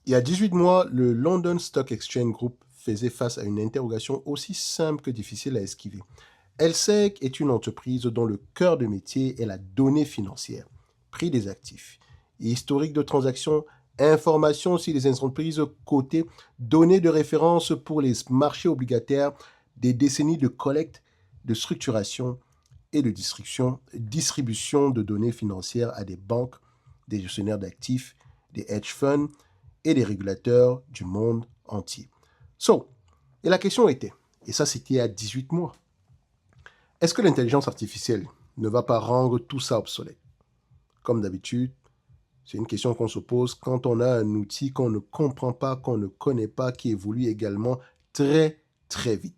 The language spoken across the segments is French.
Il y a 18 mois, le London Stock Exchange Group faisait face à une interrogation aussi simple que difficile à esquiver. LSEG est une entreprise dont le cœur de métier est la donnée financière, prix des actifs, historique de transactions, informations sur les entreprises cotées, données de référence pour les marchés obligataires, des décennies de collecte, de structuration et de distribution de données financières à des banques, des gestionnaires d'actifs, des hedge funds et des régulateurs du monde entier. Et la question était, et ça c'était il y a 18 mois, est-ce que l'intelligence artificielle ne va pas rendre tout ça obsolète? Comme d'habitude, c'est une question qu'on se pose quand on a un outil qu'on ne comprend pas, qu'on ne connaît pas, qui évolue également très, très vite.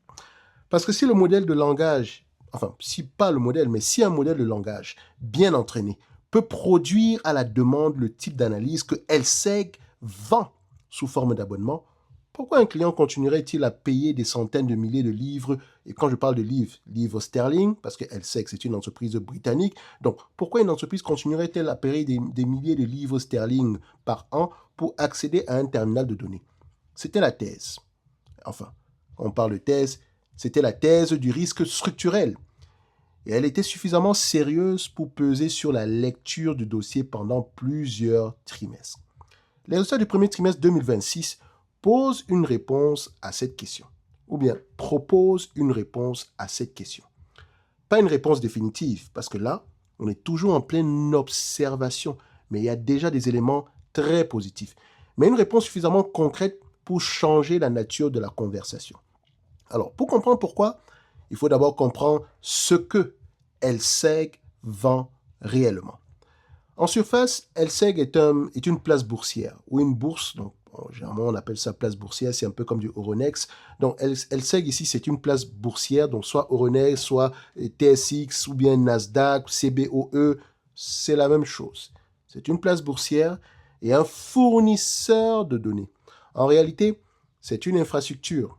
Parce que si le modèle de langage, enfin, si pas le modèle, mais si un modèle de langage bien entraîné peut produire à la demande le type d'analyse que LSEG vend sous forme d'abonnement, pourquoi un client continuerait-il à payer des centaines de milliers de livres? Et quand je parle de livres, livres sterling, parce que LSEG, c'est une entreprise britannique, donc pourquoi une entreprise continuerait-elle à payer des milliers de livres sterling par an pour accéder à un terminal de données? C'était la thèse. Enfin, quand on parle de thèse, c'était la thèse du risque structurel. Et elle était suffisamment sérieuse pour peser sur la lecture du dossier pendant plusieurs trimestres. Les résultats du premier trimestre 2026 posent une réponse à cette question, ou bien proposent une réponse à cette question. Pas une réponse définitive, parce que là, on est toujours en pleine observation, mais il y a déjà des éléments très positifs. Mais une réponse suffisamment concrète pour changer la nature de la conversation. Alors, pour comprendre pourquoi, il faut d'abord comprendre ce que LSEG vend réellement. En surface, LSEG est une place boursière ou une bourse. Donc, généralement, on appelle ça place boursière. C'est un peu comme du Euronext. Donc, LSEG ici, c'est une place boursière. Donc, soit Euronext, soit TSX ou bien Nasdaq, CBOE. C'est la même chose. C'est une place boursière et un fournisseur de données. En réalité, c'est une infrastructure.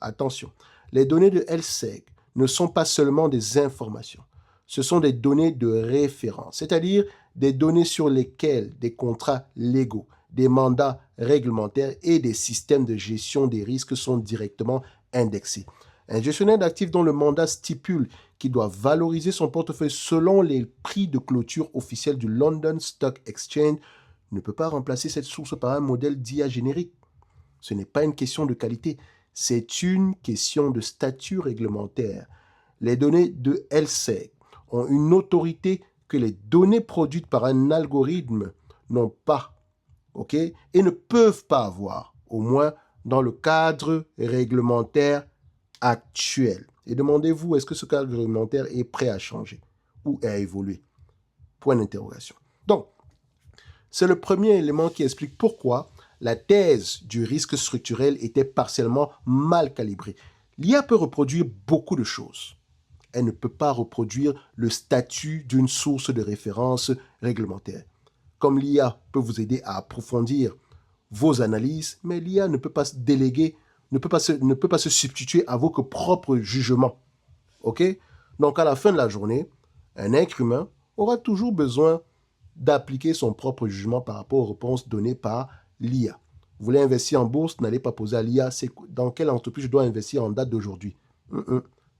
Attention, les données de LSEG ne sont pas seulement des informations. Ce sont des données de référence, c'est-à-dire des données sur lesquelles des contrats légaux, des mandats réglementaires et des systèmes de gestion des risques sont directement indexés. Un gestionnaire d'actifs dont le mandat stipule qu'il doit valoriser son portefeuille selon les prix de clôture officiels du London Stock Exchange ne peut pas remplacer cette source par un modèle d'IA générique. Ce n'est pas une question de qualité, c'est une question de statut réglementaire. Les données de LSEG ont une autorité que les données produites par un algorithme n'ont pas, ok, et ne peuvent pas avoir, au moins dans le cadre réglementaire actuel. Et demandez-vous, est-ce que ce cadre réglementaire est prêt à changer ou à évoluer? Point d'interrogation. Donc, c'est le premier élément qui explique pourquoi la thèse du risque structurel était partiellement mal calibrée. L'IA peut reproduire beaucoup de choses. Elle ne peut pas reproduire le statut d'une source de référence réglementaire. Comme l'IA peut vous aider à approfondir vos analyses, mais l'IA ne peut pas se déléguer, ne peut pas se substituer à vos propres jugements. OK? Donc, à la fin de la journée, un être humain aura toujours besoin d'appliquer son propre jugement par rapport aux réponses données par l'IA. Vous voulez investir en bourse, n'allez pas poser à l'IA, c'est dans quelle entreprise je dois investir en date d'aujourd'hui.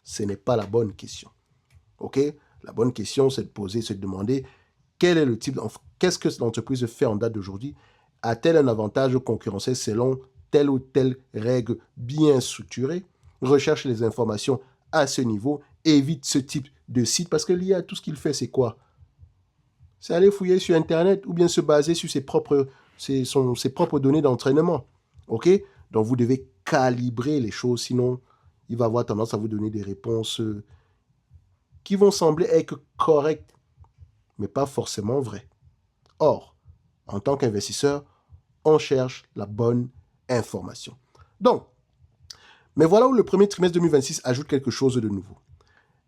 Ce n'est pas la bonne question. OK? La bonne question, c'est de poser, c'est de demander quel est le type, qu'est-ce que l'entreprise fait en date d'aujourd'hui? A-t-elle un avantage concurrentiel selon telle ou telle règle bien structurée? Recherche les informations à ce niveau, évite ce type de site parce que l'IA, tout ce qu'il fait, c'est quoi? C'est aller fouiller sur Internet ou bien se baser sur ses propres données d'entraînement. OK? Donc, vous devez calibrer les choses, sinon, il va avoir tendance à vous donner des réponses qui vont sembler être correctes, mais pas forcément vraies. Or, en tant qu'investisseur, on cherche la bonne information. Donc, mais voilà où le premier trimestre 2026 ajoute quelque chose de nouveau.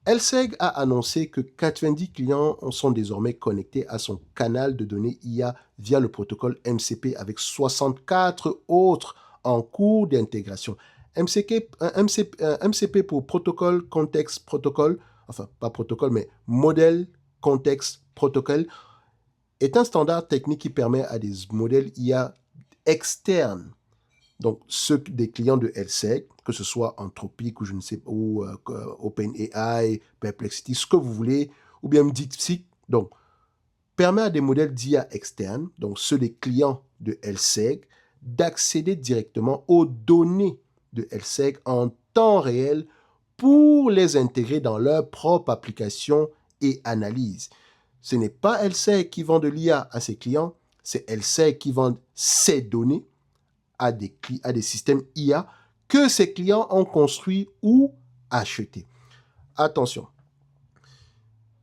LSEG a annoncé que 90 clients sont désormais connectés à son canal de données IA via le protocole MCP avec 64 autres en cours d'intégration. MCP pour protocole, contexte, protocole, enfin pas protocole, mais modèle, contexte, protocole, est un standard technique qui permet à des modèles IA externes, donc ceux des clients de LSEG, que ce soit Anthropic ou je ne sais pas, ou OpenAI, Perplexity, ce que vous voulez, ou bien DeepSeek, donc permet à des modèles d'IA externes, donc ceux des clients de LSEG, d'accéder directement aux données de LSEG en temps réel pour les intégrer dans leur propre application et analyse. Ce n'est pas LSEG qui vend de l'IA à ses clients, c'est LSEG qui vend ses données à des systèmes IA que ses clients ont construits ou achetés. Attention,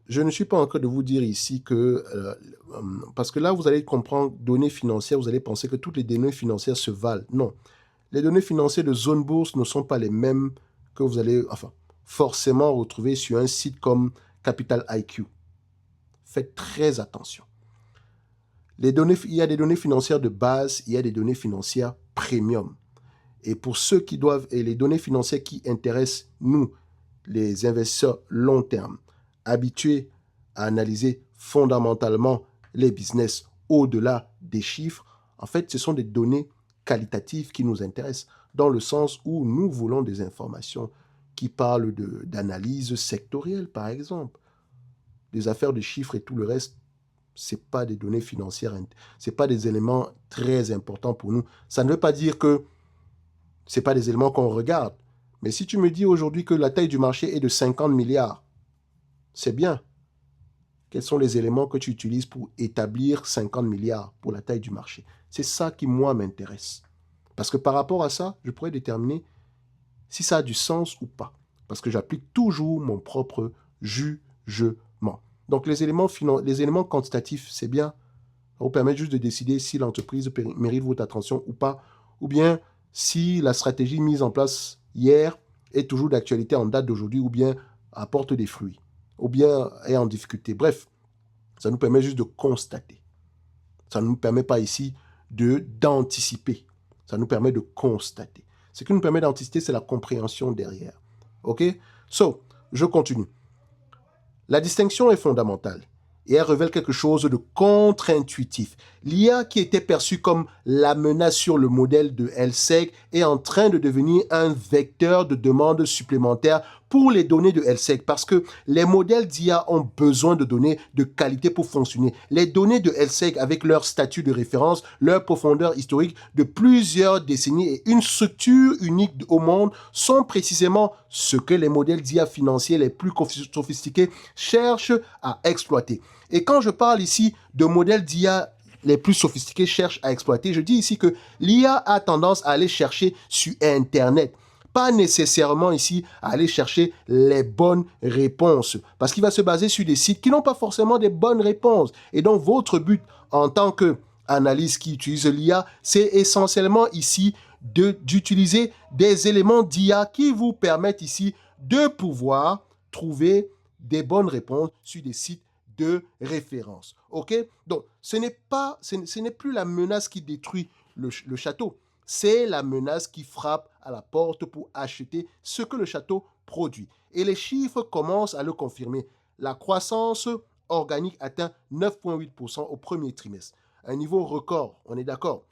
je ne suis pas en train de vous dire ici que, parce que là, vous allez comprendre données financières, vous allez penser que toutes les données financières se valent. Non. Les données financières de Zone Bourse ne sont pas les mêmes que vous allez, forcément retrouver sur un site comme Capital IQ. Faites très attention. Il y a des données financières de base, il y a des données financières premium. Et pour ceux qui doivent, et les données financières qui intéressent nous, les investisseurs long terme, habitués à analyser fondamentalement les business au-delà des chiffres, en fait, ce sont des données qualitatives qui nous intéressent, dans le sens où nous voulons des informations qui parlent d'analyse sectorielle, par exemple. Des affaires de chiffres et tout le reste, ce n'est pas des données financières, ce n'est pas des éléments très importants pour nous. Ça ne veut pas dire que ce n'est pas des éléments qu'on regarde. Mais si tu me dis aujourd'hui que la taille du marché est de 50 milliards, c'est bien. Quels sont les éléments que tu utilises pour établir 50 milliards pour la taille du marché? C'est ça qui, moi, m'intéresse. Parce que par rapport à ça, je pourrais déterminer si ça a du sens ou pas. Parce que j'applique toujours mon propre jugement. Donc, les éléments quantitatifs, c'est bien. Ça vous permet juste de décider si l'entreprise mérite votre attention ou pas. Ou bien si la stratégie mise en place hier est toujours d'actualité en date d'aujourd'hui ou bien apporte des fruits ou bien est en difficulté. Bref, ça nous permet juste de constater. Ça ne nous permet pas ici d'anticiper. Ça nous permet de constater. Ce qui nous permet d'anticiper, c'est la compréhension derrière. OK? So, je continue. La distinction est fondamentale et elle révèle quelque chose de contre-intuitif. L'IA qui était perçue comme la menace sur le modèle de LSEG est en train de devenir un vecteur de demande supplémentaire pour les données de LSEG parce que les modèles d'IA ont besoin de données de qualité pour fonctionner. Les données de LSEG avec leur statut de référence, leur profondeur historique de plusieurs décennies et une structure unique au monde sont précisément ce que les modèles d'IA financiers les plus sophistiqués cherchent à exploiter. Et quand je parle ici de modèles d'IA les plus sophistiqués cherchent à exploiter, je dis ici que l'IA a tendance à aller chercher sur Internet. Pas nécessairement ici à aller chercher les bonnes réponses. Parce qu'il va se baser sur des sites qui n'ont pas forcément des bonnes réponses. Et donc, votre but en tant qu'analyste qui utilise l'IA, c'est essentiellement ici d'utiliser des éléments d'IA qui vous permettent ici de pouvoir trouver des bonnes réponses sur des sites de référence. OK? Donc, ce n'est plus la menace qui détruit le château. C'est la menace qui frappe à la porte pour acheter ce que le château produit. Et les chiffres commencent à le confirmer. La croissance organique atteint 9,8% au premier trimestre. Un niveau record, on est d'accord.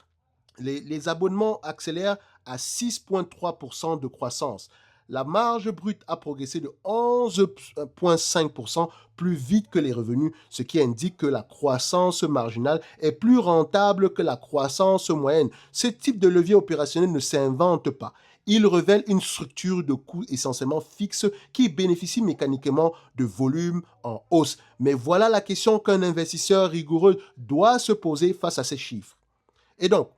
Les abonnements accélèrent à 6,3% de croissance. La marge brute a progressé de 11,5% plus vite que les revenus, ce qui indique que la croissance marginale est plus rentable que la croissance moyenne. Ce type de levier opérationnel ne s'invente pas. Il révèle une structure de coûts essentiellement fixe qui bénéficie mécaniquement de volume en hausse. Mais voilà la question qu'un investisseur rigoureux doit se poser face à ces chiffres. Et donc,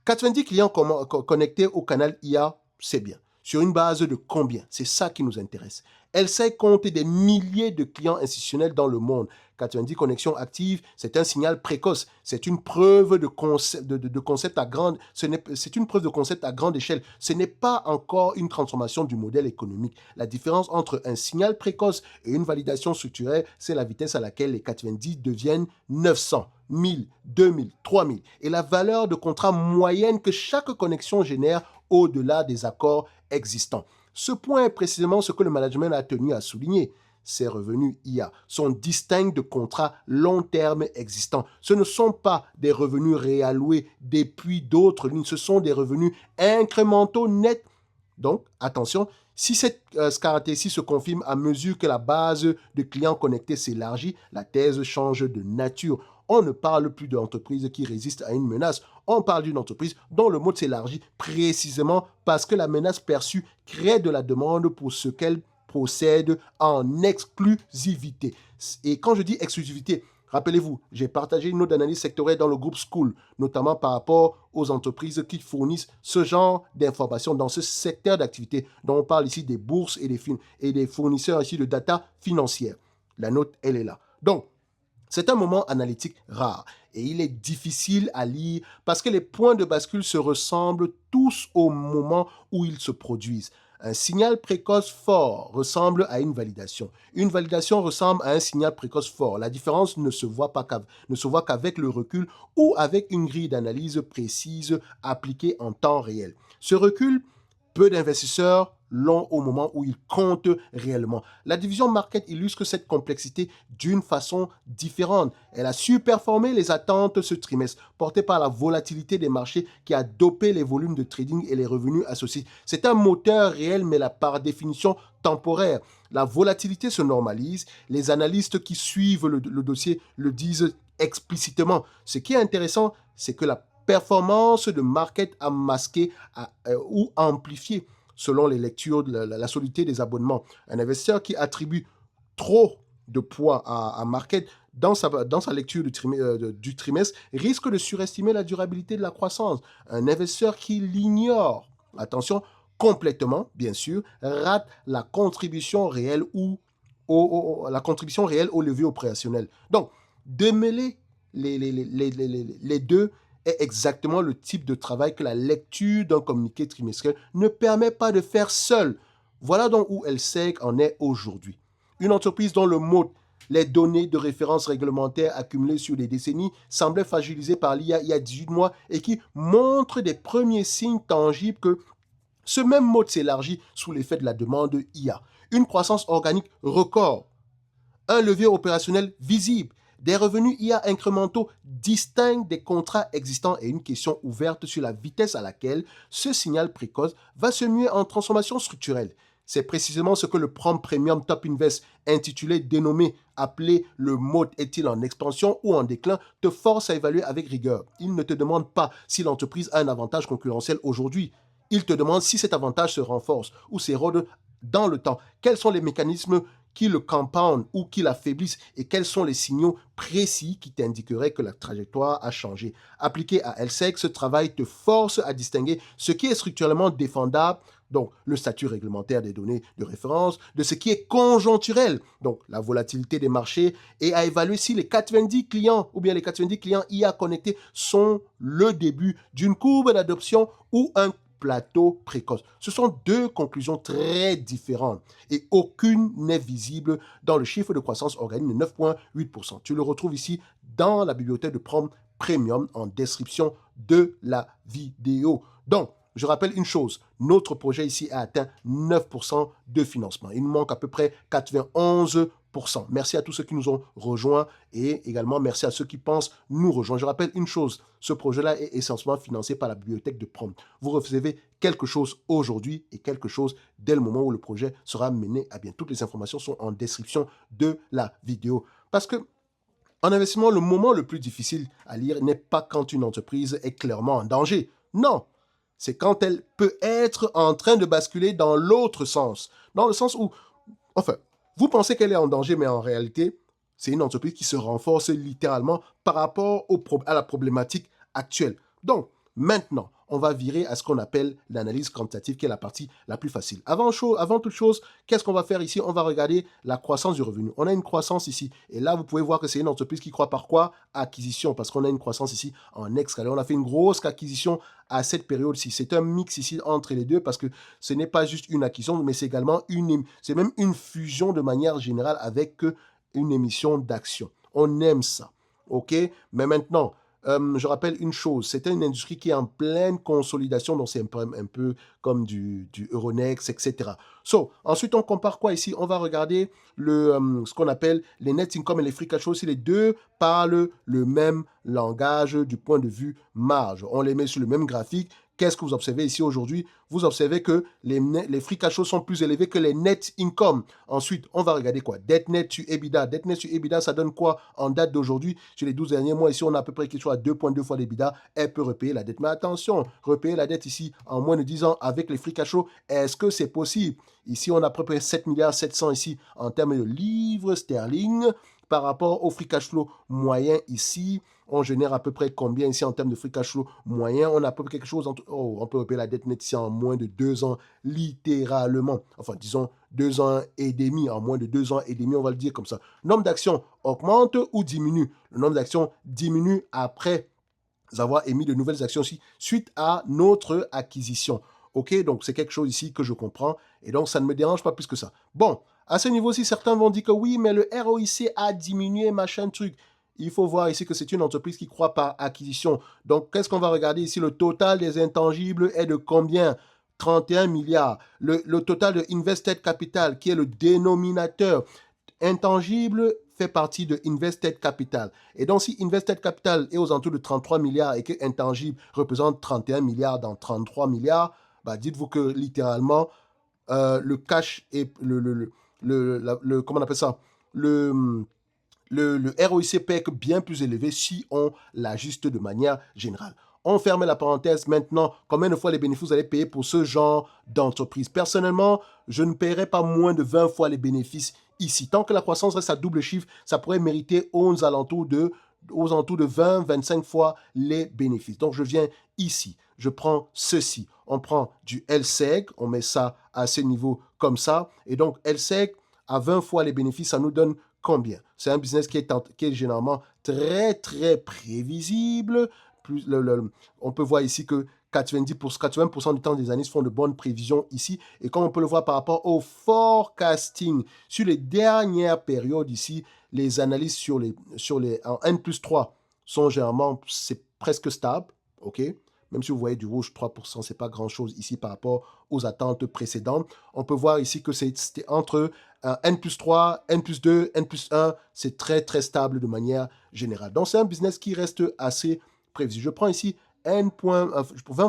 90 clients connectés au canal IA, c'est bien. Sur une base de combien? C'est ça qui nous intéresse. Elle sait compter des milliers de clients institutionnels dans le monde. 90 connexions actives, c'est un signal précoce. C'est une preuve de concept à grande, c'est une preuve de concept à grande échelle. Ce n'est pas encore une transformation du modèle économique. La différence entre un signal précoce et une validation structurelle, c'est la vitesse à laquelle les 90 deviennent 900, 1000, 2000, 3000 et la valeur de contrat moyenne que chaque connexion génère au-delà des accords existants. Ce point est précisément ce que le management a tenu à souligner. ces revenus IA sont distincts de contrats long terme existants. Ce ne sont pas des revenus réalloués depuis d'autres lignes, ce sont des revenus incrémentaux nets. Donc, attention, si cette caractéristique se confirme à mesure que la base de clients connectés s'élargit, la thèse change de nature. On ne parle plus d'entreprise qui résiste à une menace, on parle d'une entreprise dont le mode s'élargit précisément parce que la menace perçue crée de la demande pour ce qu'elle possède en exclusivité. Et quand je dis exclusivité, rappelez-vous, j'ai partagé une note d'analyse sectorielle dans le groupe School, notamment par rapport aux entreprises qui fournissent ce genre d'informations dans ce secteur d'activité dont on parle ici des bourses et des fournisseurs ici de data financière. La note, elle est là. Donc, c'est un moment analytique rare et il est difficile à lire parce que les points de bascule se ressemblent tous au moment où ils se produisent. Un signal précoce fort ressemble à une validation. Une validation ressemble à un signal précoce fort. La différence ne se voit qu'avec le recul ou avec une grille d'analyse précise appliquée en temps réel. Ce recul, peu d'investisseurs l'ont au moment où ils comptent réellement. La division market illustre cette complexité d'une façon différente. Elle a surperformé les attentes ce trimestre, portée par la volatilité des marchés qui a dopé les volumes de trading et les revenus associés. C'est un moteur réel, mais par définition temporaire. La volatilité se normalise. Les analystes qui suivent le dossier le disent explicitement. Ce qui est intéressant, c'est que la performance de market a masqué ou amplifié selon les lectures de la solidité des abonnements. Un investisseur qui attribue trop de poids à market dans sa lecture du trimestre risque de surestimer la durabilité de la croissance. Un investisseur qui l'ignore, attention, complètement, bien sûr, rate la contribution réelle au levier opérationnel. Donc, démêler les deux est exactement le type de travail que la lecture d'un communiqué trimestriel ne permet pas de faire seule. Voilà donc où LSEG en est aujourd'hui. Une entreprise dont le mot, les données de référence réglementaires accumulées sur des décennies semblait fragilisée par l'IA il y a 18 mois et qui montre des premiers signes tangibles que ce même mode s'élargit sous l'effet de la demande IA. Une croissance organique record, un levier opérationnel visible, des revenus IA incrémentaux distincts des contrats existants et une question ouverte sur la vitesse à laquelle ce signal précoce va se muer en transformation structurelle. C'est précisément ce que le Prompt Premium Top Invest, appelé le mode est-il en expansion ou en déclin, te force à évaluer avec rigueur. Il ne te demande pas si l'entreprise a un avantage concurrentiel aujourd'hui. Il te demande si cet avantage se renforce ou s'érode dans le temps. Quels sont les mécanismes qui le compound ou qui l'affaiblissent et quels sont les signaux précis qui t'indiqueraient que la trajectoire a changé. Appliqué à LSEG, ce travail te force à distinguer ce qui est structurellement défendable, donc le statut réglementaire des données de référence, de ce qui est conjoncturel, donc la volatilité des marchés, et à évaluer si les 90 clients ou bien les 90 clients IA connectés sont le début d'une courbe d'adoption ou un plateau précoce. Ce sont deux conclusions très différentes et aucune n'est visible dans le chiffre de croissance organique de 9,8%. Tu le retrouves ici dans la bibliothèque de Prompt Premium en description de la vidéo. Donc, je rappelle une chose, notre projet ici a atteint 9% de financement. Il nous manque à peu près 91%. Merci à tous ceux qui nous ont rejoints et également merci à ceux qui pensent nous rejoindre. Je rappelle une chose, ce projet-là est essentiellement financé par la bibliothèque de Prompt. Vous recevez quelque chose aujourd'hui et quelque chose dès le moment où le projet sera mené à bien. Toutes les informations sont en description de la vidéo. Parce que en investissement, le moment le plus difficile à lire n'est pas quand une entreprise est clairement en danger. Non, c'est quand elle peut être en train de basculer dans l'autre sens. Dans le sens où, enfin, vous pensez qu'elle est en danger, mais en réalité, c'est une entreprise qui se renforce littéralement par rapport à la problématique actuelle. Donc, maintenant, on va virer à ce qu'on appelle l'analyse quantitative, qui est la partie la plus facile. Avant toute chose, qu'est-ce qu'on va faire ici? On va regarder la croissance du revenu. On a une croissance ici. Et là, vous pouvez voir que c'est une entreprise qui croît par quoi? Acquisition, parce qu'on a une croissance ici en escalier. On a fait une grosse acquisition à cette période-ci. C'est un mix ici entre les deux, parce que ce n'est pas juste une acquisition, mais c'est également c'est même une fusion de manière générale avec une émission d'actions. On aime ça. OK? Mais maintenant, je rappelle une chose, c'était une industrie qui est en pleine consolidation, donc c'est un peu comme du Euronext, etc. Ensuite, on compare quoi ici? On va regarder ce qu'on appelle les net income et les free cash flow. Si les deux parlent le même langage du point de vue marge, on les met sur le même graphique. Qu'est-ce que vous observez ici aujourd'hui? Vous observez que les free cash flow sont plus élevés que les net income. Ensuite, on va regarder quoi? Dette net sur EBITDA. Dette net sur EBITDA, ça donne quoi en date d'aujourd'hui? Sur les 12 derniers mois, ici, on a à peu près quelque chose à 2,2 fois l'EBITDA. Elle peut repayer la dette. Mais attention, repayer la dette ici en moins de 10 ans avec les free cash flow, est-ce que c'est possible? Ici, on a à peu près 7 milliards 700 ici en termes de livres sterling. Par rapport au free cash flow moyen ici, on génère à peu près combien ici en termes de free cash flow moyen? On a à peu près quelque chose entre... Oh, on peut repayer la dette nette ici en moins de 2 ans, littéralement. Enfin, disons 2 ans et demi. En moins de 2 ans et demi, on va le dire comme ça. Le nombre d'actions augmente ou diminue? Le nombre d'actions diminue après avoir émis de nouvelles actions aussi suite à notre acquisition. Ok, donc c'est quelque chose ici que je comprends et donc ça ne me dérange pas plus que ça. Bon, à ce niveau-ci, certains vont dire que oui, mais le ROIC a diminué, machin truc. Il faut voir ici que c'est une entreprise qui croît par acquisition. Donc, qu'est-ce qu'on va regarder ici? Le total des intangibles est de combien? 31 milliards. Le total de invested capital, qui est le dénominateur intangible, fait partie de Invested Capital. Et donc, si Invested Capital est aux alentours de 33 milliards et que intangible représente 31 milliards dans 33 milliards, bah dites-vous que littéralement, le cash et comment on appelle ça? Le ROIC peut être bien plus élevé si on l'ajuste de manière générale. On ferme la parenthèse maintenant. Combien de fois les bénéfices vous allez payer pour ce genre d'entreprise? Personnellement, je ne paierai pas moins de 20 fois les bénéfices ici. Tant que la croissance reste à double chiffre, ça pourrait mériter aux alentours de 20-25 fois les bénéfices. Donc, je viens ici, je prends ceci. On prend du LSEG, on met ça à ce niveau comme ça. Et donc, LSEG, à 20 fois les bénéfices, ça nous donne combien? C'est un business qui est généralement très, très prévisible. On peut voir ici que 80% du temps, les analystes font de bonnes prévisions ici. Et comme on peut le voir par rapport au forecasting, sur les dernières périodes ici, les analyses en N plus 3 sont généralement, c'est presque stable, ok? Même si vous voyez du rouge, 3%, c'est pas grand-chose ici par rapport aux attentes précédentes. On peut voir ici que c'était entre N plus 3, N plus 2, N plus 1, c'est très, très stable de manière générale. Donc, c'est un business qui reste assez prévisible. Je prends ici 20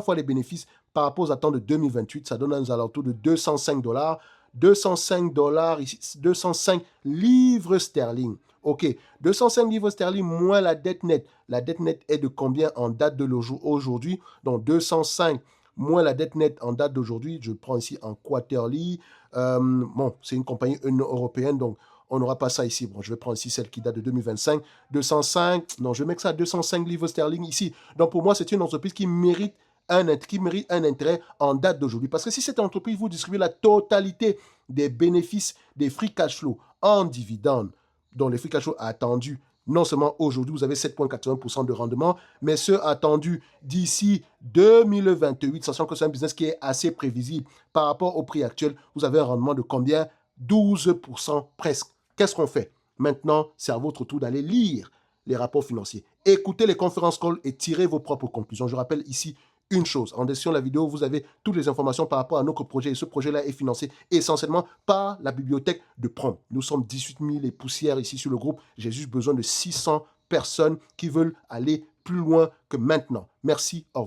fois les bénéfices par rapport aux attentes de 2028, ça donne un alentour de 205 dollars. 205 dollars ici, 205 livres sterling. Ok, 205 livres sterling moins la dette nette. La dette nette est de combien en date d'aujourd'hui? Donc 205 moins la dette nette en date d'aujourd'hui. Je prends ici en quarterly. Bon, c'est une compagnie européenne, donc on n'aura pas ça ici. Bon, je vais prendre ici celle qui date de 2025. 205, non, je vais mettre ça à 205 livres sterling ici. Donc pour moi, c'est une entreprise qui mérite un intérêt en date d'aujourd'hui. Parce que si cette entreprise vous distribue la totalité des bénéfices des free cash flow en dividendes, dont les free cash flow attendus, non seulement aujourd'hui, vous avez 7,80% de rendement, mais ceux attendus d'ici 2028, sachant que c'est un business qui est assez prévisible par rapport au prix actuel, vous avez un rendement de combien? 12% presque. Qu'est-ce qu'on fait? Maintenant, c'est à votre tour d'aller lire les rapports financiers. Écoutez les conférences calls et tirez vos propres conclusions. Je rappelle ici une chose. En description de la vidéo, vous avez toutes les informations par rapport à notre projet. Et ce projet-là est financé essentiellement par la bibliothèque de Prom. Nous sommes 18 000 et poussières ici sur le groupe. J'ai juste besoin de 600 personnes qui veulent aller plus loin que maintenant. Merci, au revoir.